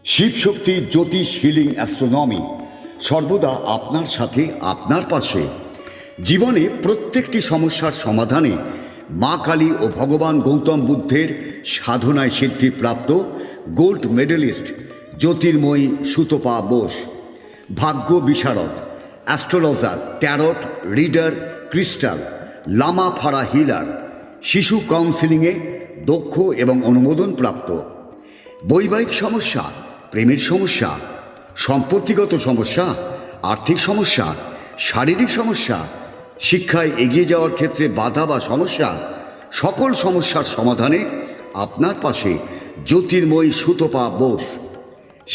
শিবশক্তি জ্যোতিষ healing astronomy সর্বদা আপনার সাথে, আপনার পাশে। জীবনে প্রত্যেকটি সমস্যার সমাধানে মা কালী ও ভগবান গৌতম বুদ্ধের সাধনায় সিদ্ধিপ্রাপ্ত গোল্ড মেডেলিস্ট জ্যোতির্ময়ী সুতপা বোস, ভাগ্য বিশারদ, অ্যাস্ট্রোলজার, ট্যারট রিডার, ক্রিস্টাল, লামা ফাড়া হিলার, শিশু কাউন্সিলিংয়ে দক্ষ এবং অনুমোদনপ্রাপ্ত। বৈবাহিক সমস্যা, প্রেমের সমস্যা, সম্পত্তিগত সমস্যা, আর্থিক সমস্যা, শারীরিক সমস্যা, শিক্ষায় এগিয়ে যাওয়ার ক্ষেত্রে বাধা বা সমস্যা, সকল সমস্যার সমাধানে আপনার পাশে জ্যোতির্ময়ী সুতপা বোস।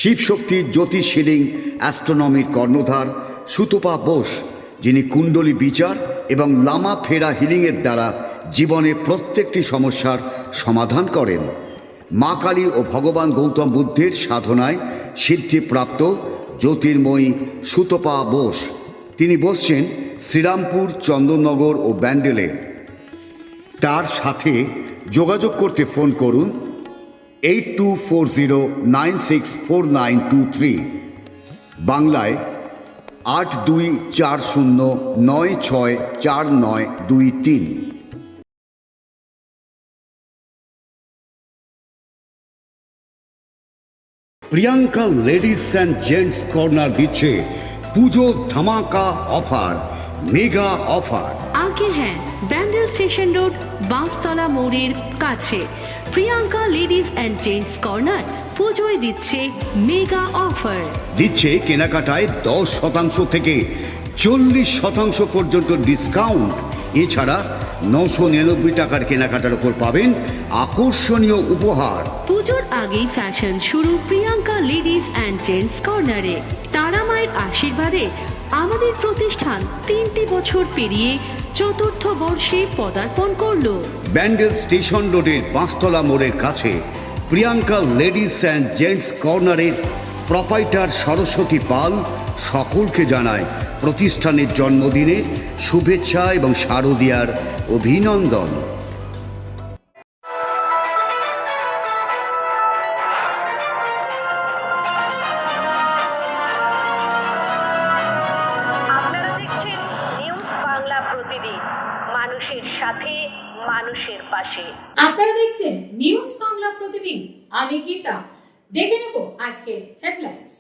শিবশক্তির জ্যোতিষ হিলিং অ্যাস্ট্রোনমির কর্ণধার সুতপা বোস, যিনি কুণ্ডলী বিচার এবং লামা ফেরা হিলিংয়ের দ্বারা জীবনে প্রত্যেকটি সমস্যার সমাধান করেন। মা কালী ও ভগবান গৌতম বুদ্ধের সাধনায় সিদ্ধিপ্রাপ্ত জ্যোতির্ময়ী সুতপা বোস। তিনি বসছেন শ্রীরামপুর, চন্দননগর ও ব্যান্ডেলে। তার সাথে যোগাযোগ করতে ফোন করুন 8240964923, বাংলায় 8240964923। Priyanka ladies and gents corner দিচ্ছে পুজো ধামাকা অফার, মেগা অফার। আগে হ্যাঁ, ব্যান্ডেল স্টেশন রোড, বাঁশতলা মোড়ের কাছে Priyanka ladies and gents corner পুজোয় দিচ্ছে মেগা অফার। দিচ্ছে কেনাকাটায় 10% থেকে 40% পর্যন্ত ডিসকাউন্ট। এছাড়া 999 টাকার কেনাকাটার ওপর পাবেন আকর্ষণীয় উপহার। পুজোর আগেই ফ্যাশন শুরু প্রিয়াঙ্কা লেডিস অ্যান্ড জেন্টস কর্নারে। তারা মায়ের আশীর্বাদে আমাদের প্রতিষ্ঠান 3টি বছর পেরিয়ে 4র্থ বর্ষে পদার্পণ করলো। ব্যান্ডেল স্টেশন রোডের বাঁশতলা মোড়ের কাছে প্রিয়াঙ্কা লেডিস অ্যান্ড জেন্টস কর্নারের প্রোপাইটার সরস্বতী পাল সকলকে জানায় প্রতিষ্ঠানের জন্মদিনের শুভেচ্ছা এবং শারদীয়ার অভিনন্দন। আপনারা দেখছেন নিউজ বাংলা প্রতিদিন, মানুষের সাথে, মানুষের পাশে। আপনারা দেখছেন নিউজ বাংলা প্রতিদিন, আমি গীতা। দেখে নেব আজকের হেডলাইন্স।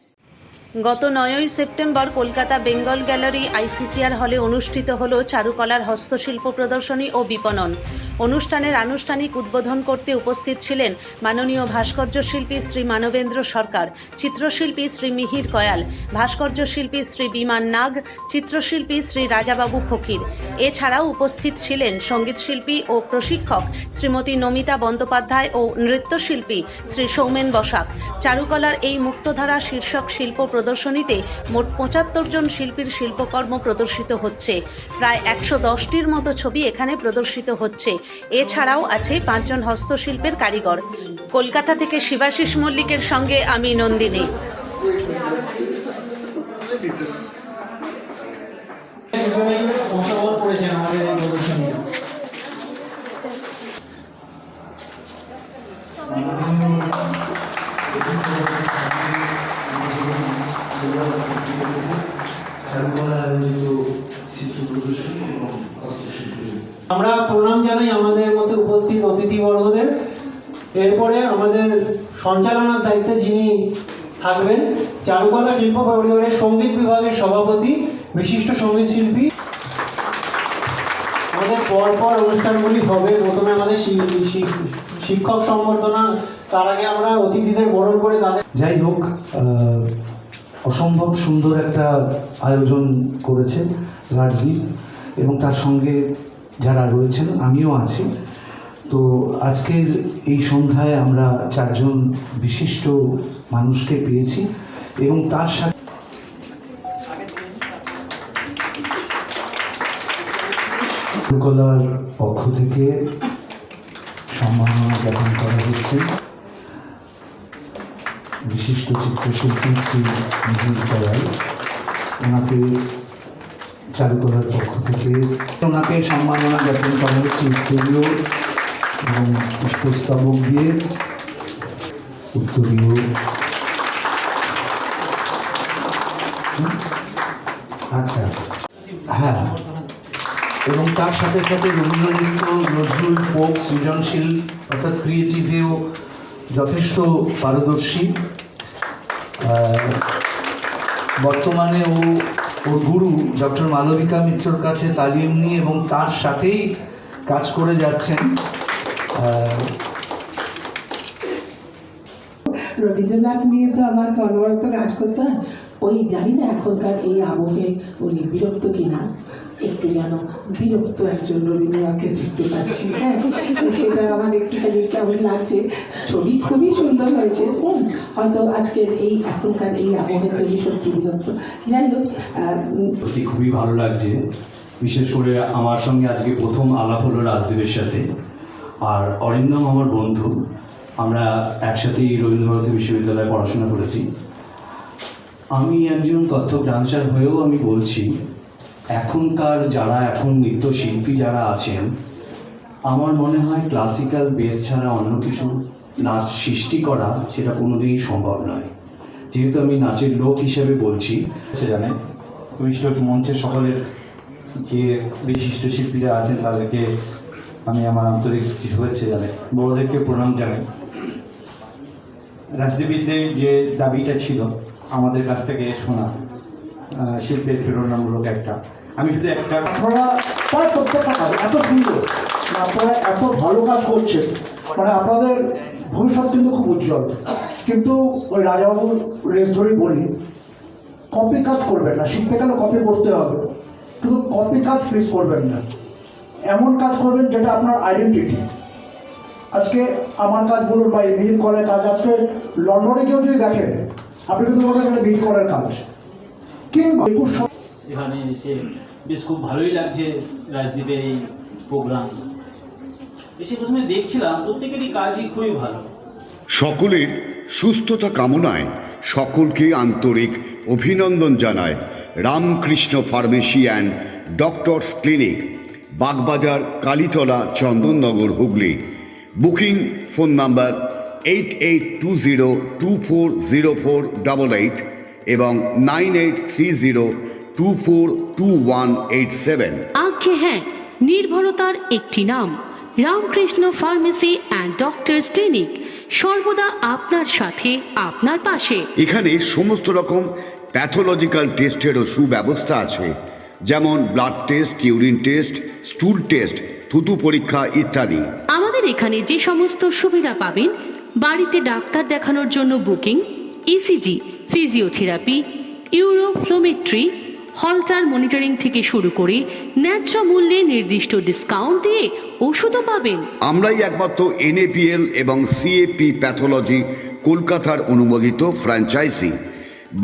গত 9ই September Kolkata Bengal gallery ICCR হলে অনুষ্ঠিত হল চারুকলার হস্তশিল্প প্রদর্শনী ও বিপণন। অনুষ্ঠানের আনুষ্ঠানিক উদ্বোধন করতে উপস্থিত ছিলেন মাননীয় ভাস্কর্য শিল্পী শ্রী মানবেন্দ্র সরকার, চিত্রশিল্পী শ্রী মিহির কয়াল, ভাস্কর্য শিল্পী শ্রী বিমান নাগ, চিত্রশিল্পী শ্রী রাজাবাবু ফকির। এছাড়াও উপস্থিত ছিলেন সঙ্গীতশিল্পী ও প্রশিক্ষক শ্রীমতী নমিতা বন্দ্যোপাধ্যায় ও নৃত্যশিল্পী শ্রী সৌমেন বসাক। চারুকলার এই মুক্তধারা শীর্ষক শিল্প প্রদর্শনীতে মোট 75 জন শিল্পীর শিল্পকর্ম প্রদর্শিত হচ্ছে। প্রায় 110টির মতো ছবি এখানে প্রদর্শিত হচ্ছে। এছাড়াও আছে 5 জন হস্তশিল্পের কারিগর। কলকাতা থেকে শিবাশিস মল্লিকের সঙ্গে আমি নন্দিনী। আমরা প্রণাম জানাই আমাদের মধ্যে উপস্থিত অতিথিবর্গদের। এরপরে আমাদের সঞ্চালনার দায়িত্বে যিনি থাকবেন চারুকলা শিল্প পরিবারের সঙ্গীত বিভাগের সভাপতি, বিশিষ্ট সঙ্গীত শিল্পী। আমাদের পরপর অনুষ্ঠানগুলি হবে। প্রথমে আমাদের শিক্ষক সম্বর্ধনা, তার আগে আমরা অতিথিদের বরণ করে তাদের। যাই হোক, অসম্ভব সুন্দর একটা আয়োজন করেছে রাজদীপ এবং তার সঙ্গে যারা রয়েছেন, আমিও আছি। তো আজকের এই সন্ধ্যায় আমরা 4 জন বিশিষ্ট মানুষকে পেয়েছি এবং তার সাথে চারুকলার পক্ষ থেকে সম্মাননা জ্ঞাপন করা হচ্ছে বিশিষ্ট চিত্রশিল্পী শ্রী মিহির কয়াল। ওনাকে চারুকলার পক্ষ থেকে ওনাকে সম্মাননা জ্ঞাপন করা হচ্ছে উত্তরীয় এবং পুষ্পস্তবক দিয়ে। উত্তরীয় আচ্ছা, হ্যাঁ, এবং তার সাথে সাথে রবীন্দ্রনৃত্য, নজরুল, ফোক, সৃজনশীল অর্থাৎ ক্রিয়েটিভেও যথেষ্ট পারদর্শী। বর্তমানে ওর গুরু ডক্টর মালবিকা মিত্রর কাছে তালিম নিয়ে এবং তার সাথেই কাজ করে যাচ্ছেন। রবীন্দ্রনাথ নিয়ে তো আমার অনবরত কাজ করতে হয়। ওই জানি না এখনকার এই আবহে উনি বিরক্ত কিনা, একটু যেন বিরক্ত একজন রবীন্দ্রনাথকে দেখতে পাচ্ছি। হ্যাঁ, সেটা আমার একটুখানি কেমন লাগছে। ছবি খুবই সুন্দর হয়েছে, হয়তো আজকের এই এখনকার এই আবহে তৈরি সত্যি বিরক্ত। যাই হোক, সত্যি খুবই ভালো লাগছে। বিশেষ করে আমার সঙ্গে আজকে প্রথম আলাপ হলো রাজদীপের সাথে, আর অরিন্দম আমার বন্ধু। আমরা একসাথেই রবীন্দ্রভারতী বিশ্ববিদ্যালয়ে পড়াশোনা করেছি। আমি একজন কত্থক ডান্সার হয়েও আমি বলছি, এখনকার যারা নৃত্যশিল্পী যারা আছেন, আমার মনে হয় ক্লাসিক্যাল বেস ছাড়া অন্য কিছু নাচ সৃষ্টি করা সেটা কোনোদিনই সম্ভব নয়। যেহেতু আমি নাচের লোক হিসেবে বলছি, সে জানে বিশিষ্ট মঞ্চের সকলের যে বিশিষ্ট শিল্পীরা আছেন তাদেরকে আমি আমার আন্তরিক শুভেচ্ছা জানাই, বড়দেরকে প্রণাম জানাই। রাজনীতিবিদদের যে দাবিটা ছিল আমাদের কাছ থেকে শোনা, শিল্পের প্রেরণামূলক একটা, আমি শুধু একটা, আপনারা প্রায় প্রত্যেকটা কাজ এত সুন্দর, আপনারা এত ভালো কাজ করছেন, মানে আপনাদের ভবিষ্যৎ কিন্তু খুব উজ্জ্বল। কিন্তু ওই রাজাবাবুর রেস ধরেই বলি, কপি কাজ করবেন না। শিখতে গেলে কপি করতে হবে, কিন্তু কপি কাজ প্লিজ করবেন না। এমন কাজ করবেন যেটা আপনার আইডেন্টিটি। আজকে আমার কাজ বলুন বা এই মিহির কলের কাজ, আজকে লন্ডনে কেউ যদি দেখেন আপনি কিন্তু বলবেন এটা মিহির কলের কাজ। কিংবা এখানে এসে বেশ খুব ভালোই লাগছে রাজদীপের এই প্রোগ্রাম। এসে প্রথমে দেখছিলাম প্রত্যেকেরই কাজই খুবই ভালো। সকলের সুস্থতা কামনায় সকলকে আন্তরিক অভিনন্দন জানায় Ramakrishna pharmacy and doctors clinic, Bagbazar, Kalitala, Chandannagar, Hooghly. Booking phone number 8820240488 এবং 9830242187। আজ্ঞে হ্যাঁ, নির্ভরতার একটি নাম Ramakrishna pharmacy and doctors clinic, সর্বদা আপনার সাথে, আপনার পাশে। এখানে সমস্ত রকম প্যাথোলজিক্যাল টেস্টেরও সুব্যবস্থা আছে, যেমন blood test, urine test, স্টুল test, থুতু পরীক্ষা ইত্যাদি। আমাদের এখানে যে সমস্ত সুবিধা পাবেন, বাড়িতে ডাক্তার দেখানোর জন্য booking, ECG, physiotherapy, uroflowmetry, Holter monitoring থেকে শুরু করে ন্যায্য মূল্যে নির্দিষ্ট ডিসকাউন্ট দিয়ে ওষুধও পাবেন। আমরাই একমাত্র NAPL এবং CAP প্যাথোলজি কলকাতার অনুমোদিত ফ্র্যাঞ্চাইজি।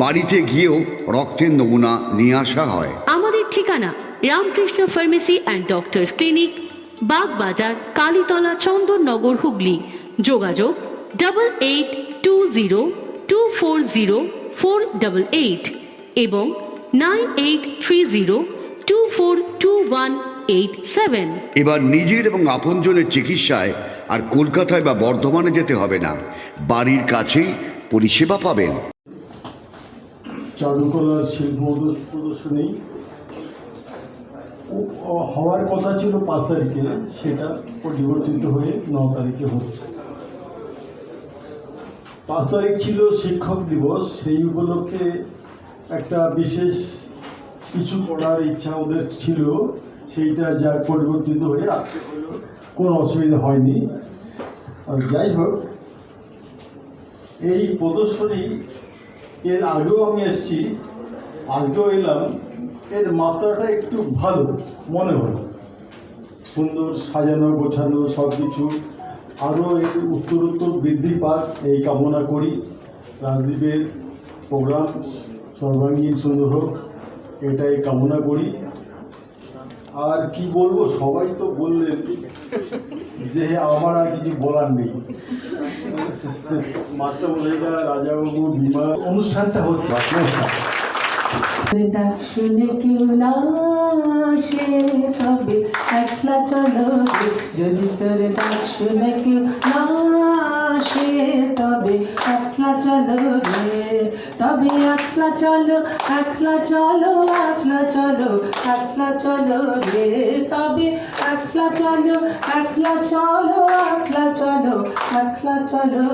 বাড়িতে গিয়েও রক্তের নমুনা নিয়ে আসা হয়। আমাদের ঠিকানা Ramakrishna pharmacy and doctors clinic, Bagbazar, Kalitala, Chandannagar, Hooghly. যোগাযোগ 8820240488 এবং 9830242187। এবার নিজের এবং আপনজনের চিকিৎসায় আর কলকাতায় বা বর্ধমানে যেতে হবে না, বাড়ির কাছেই পরিষেবা পাবেন। চারুকলার শিল্প প্রদর্শনী হওয়ার কথা ছিল 5 তারিখে, সেটা পরিবর্তিত হয়ে 9 তারিখে হচ্ছে। 5 তারিখ ছিল শিক্ষক দিবস, সেই উপলক্ষে একটা বিশেষ কিছু করার ইচ্ছা ওদের ছিল, সেইটা যা পরিবর্তিত হয়ে আজকে হলো, কোনো অসুবিধা হয়নি। আর যাই হোক, এই প্রদর্শনী এর আগেও আমি এসেছি, আজকেও এলাম। এর মাত্রাটা একটু ভালো মনে হলো, সুন্দর সাজানো গোছানো সব কিছু, আরও একটু উত্তরোত্তর বৃদ্ধি পাক এই কামনা করি। রাজদীপের প্রোগ্রাম সর্বাঙ্গীন সুন্দর হোক, এটাই কামনা করি। আর কি বলবো, সবাই তো বললেন যে আমার আর কিছু বলার নেই। মাস্টারমশাইরা, রাজাবাবু, বিমা, অনুষ্ঠানটা হচ্ছে ডাক শুনে কেউ না আসে তবে একলা চলো, যদি তোর ডাক শুনে কেউ না আসে তবে একলা চলো রে, তবে একলা চলো, একলা চলো, একলা চলো, একলা চলো রে, তবে একলা চলো, একলা চলো, একলা চলো, একলা চলো।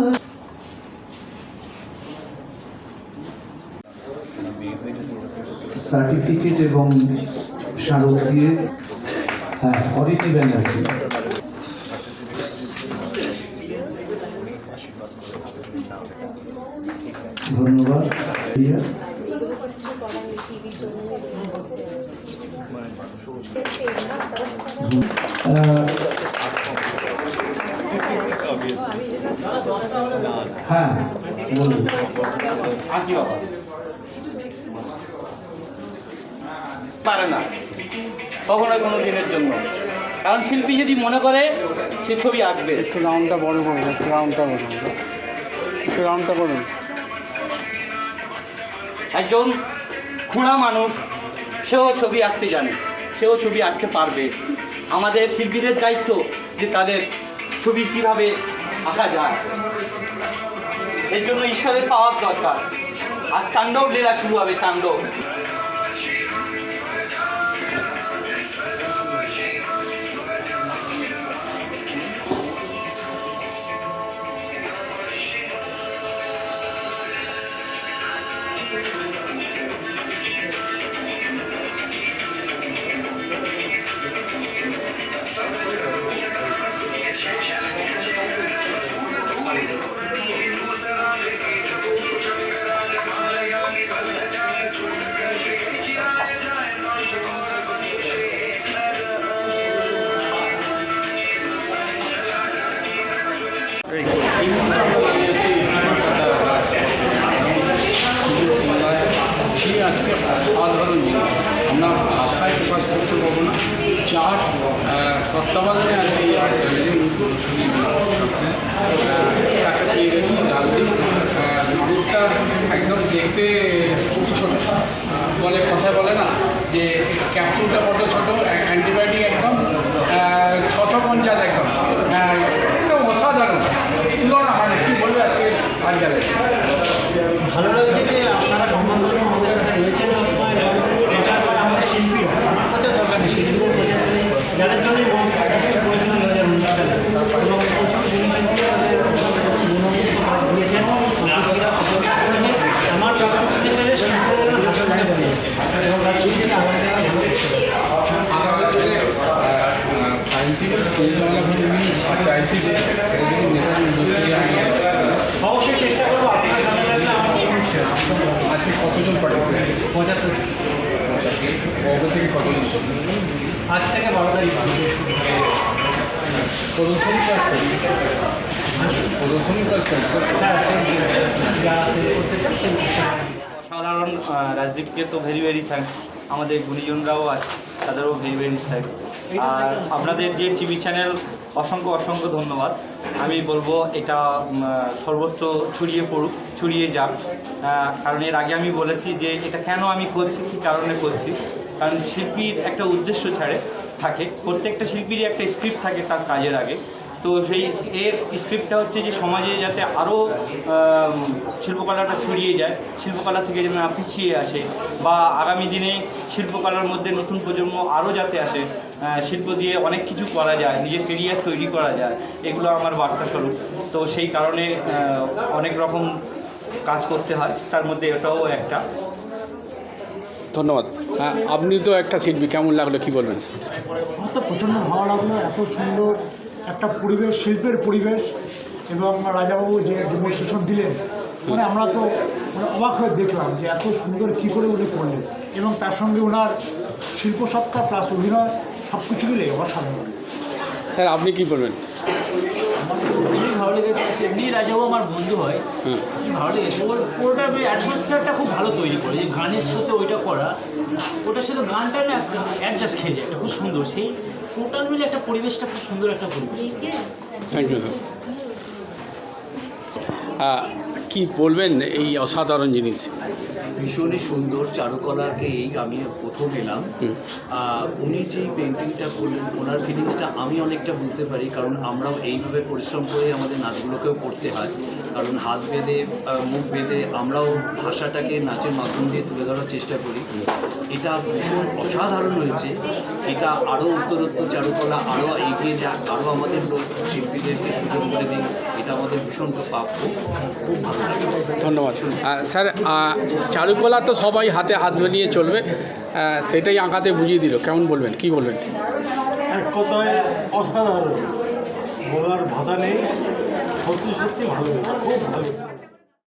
সার্টিফিকেট এবং স্মারক দিয়ে, হ্যাঁ, অদিতি ব্যানার্জি। ধন্যবাদ। হ্যাঁ, বলুন। পারে না কখনো কোনো দিনের জন্য, কারণ শিল্পী যদি মনে করে সে ছবি আঁকবে। একটু রাউন্ডটা বড় করুন, একটু রাউন্ডটা বড় করুন, একটু রাউন্ডটা করুন। একজন খুঁড়া মানুষ, সেও ছবি আঁকতে জানে, সেও ছবি আঁকতে পারবে। আমাদের শিল্পীদের দায়িত্ব যে তাদের ছবি কিভাবে আঁকা যায়, এর জন্য ঈশ্বরের পাওয়ার দরকার। আজ তাণ্ডব লীলা শুরু হবে, তাণ্ডব। আজকে অসাধারণ জিনিস, আমরা ভাষায় প্রকাশ করতে পারবো না। যার তত্ত্বাবধানে আজকে এই আর্ট গ্যালারি প্রদর্শনী তাকে পেয়ে গেছি রাজদীপ। মানুষটা একদম দেখতে খুবই ছোটো, বলে কথা বলে না যে ক্যাপসুলটা কত ছোটো, অ্যান্টিবায়োটিক একদম 650 একদম একদম অসাধারণ তুলনা হয় না। কী বলবে আজকে আর্ট গ্যালারি? ভালো লাগছে যে আপনারা সম্মান আমাদের কাছে রয়েছেন। এটা আমাদের শিল্পী প্রচার দরকার নেই, শিল্পীদের প্রচার নেই, যাদের জন্যই মন করেছিলেন 2019 সালে, এবং প্রচুর জিনিস আমাদের কাজ দিয়েছেন, নাটকীরা করেছেন। আমার লক্ষ্য ছেলে শিল্পীদের হাতে বলে এবং তার শিল্পীদের আমাদের আগামী দিনে সায়েন্টিফিক চাইছি যে অবশ্যই চেষ্টা করবো। আপনার ভালো লাগলে আমার আজকে কতজন পার্টিসিপেট? 75 কবে থেকে কতজন? আজ থেকে 12 তারিখ প্রদর্শনী ক্লাস প্রদর্শনী ক্লাস সাধারণ রাজদীপকে তো ভেরি ভেরি থ্যাঙ্কস, আমাদের গুণীজনরাও আছে, তাদেরও ভেরি ভেরি থ্যাঙ্কস। আর আপনাদের যে টিভি চ্যানেল, অসংখ্য অসংখ্য ধন্যবাদ। আমি বলবো এটা সর্বত্র ছড়িয়ে পড়ুক, ছড়িয়ে যাক। কারণ এর আগে আমি বলেছি যে এটা কেন আমি করছি, কী কারণে করছি। কারণ শিল্পীর একটা উদ্দেশ্য থাকে, প্রত্যেকটা শিল্পীরই একটা স্ক্রিপ্ট থাকে তার কাজের আগে। তো সেই এর স্ক্রিপ্টটা হচ্ছে যে সমাজে যাতে আরও শিল্পকলাটা ছড়িয়ে যায়, শিল্পকলা থেকে যেন পিছিয়ে আসে, বা আগামী দিনে শিল্পকলার মধ্যে নতুন প্রজন্ম আরও যাতে আসে, শিল্প দিয়ে অনেক কিছু করা যায়, নিজের কেরিয়ার তৈরি করা যায়, এগুলো আমার বার্তা স্বরূপ। তো সেই কারণে অনেক রকম কাজ করতে হয়, তার মধ্যে এটাও একটা। ধন্যবাদ। আপনি তো একটা শিল্পী, কেমন লাগলো কি বলবেন? আমার তো প্রচণ্ড ভালো লাগলো, এত সুন্দর একটা পরিবেশ, শিল্পের পরিবেশ, এবং রাজাবাবু যে ডেমনস্ট্রেশন দিলেন, মানে আমরা তো মানে অবাক হয়ে দেখলাম যে এত সুন্দর কী করে উনি করলেন, এবং তার সঙ্গে ওনার শিল্পসত্তা প্লাস অভিনয় সব কিছু মিলে অসাধারণ। স্যার আপনি কি বলবেন? খুবই ভালো লেগেছে, এমনি রাজাও আমার বন্ধু হয়, কি ভালো লেগেছে। ওর পুরোটা অ্যাটমসফিয়ারটা খুব ভালো তৈরি করে, যে গানের সাথে ওইটা করা, ওটার সাথে গানটা না অ্যাডজাস্ট খেয়ে যায়, একটা খুব সুন্দর, সেই টোটাল মিলে একটা পরিবেশটা খুব সুন্দর একটা পরিবেশ। Thank you sir. কি বলবেন এই অসাধারণ জিনিস? ভীষণই সুন্দর। চারুকলাকে এই আমি প্রথম এলাম। উনি যে পেন্টিংটা করলেন, ওনার ফিলিংসটা আমি অনেকটা বুঝতে পারি, কারণ আমরাও এইভাবে পরিশ্রম করে আমাদের নাচগুলোকেও করতে হয়। কারণ হাত বেঁধে, মুখ বেঁধে আমরাও ভাষাটাকে নাচের মাধ্যম দিয়ে তুলে ধরার চেষ্টা করি। এটা ভীষণ অসাধারণ হয়েছে। এটা আরও উত্তরোত্তর চারুকলা আরও এগিয়ে যাক, আরও আমাদের শিল্পীদেরকে সুযোগ করে দিন, এটা আমাদের ভীষণ প্রাপ্য। খুব ভালো লাগে। ধন্যবাদ স্যার। চারুকলা তো সবাই হাতে হাত নিয়ে চলবে, সেটাই আঁকাতে বুঝিয়ে দিল, কেমন বলবেন, কি বলবেন? এক কথায় অসাধারণ, বলার ভাষা নেই। সত্যি সত্যি ভালো, খুব ভালো।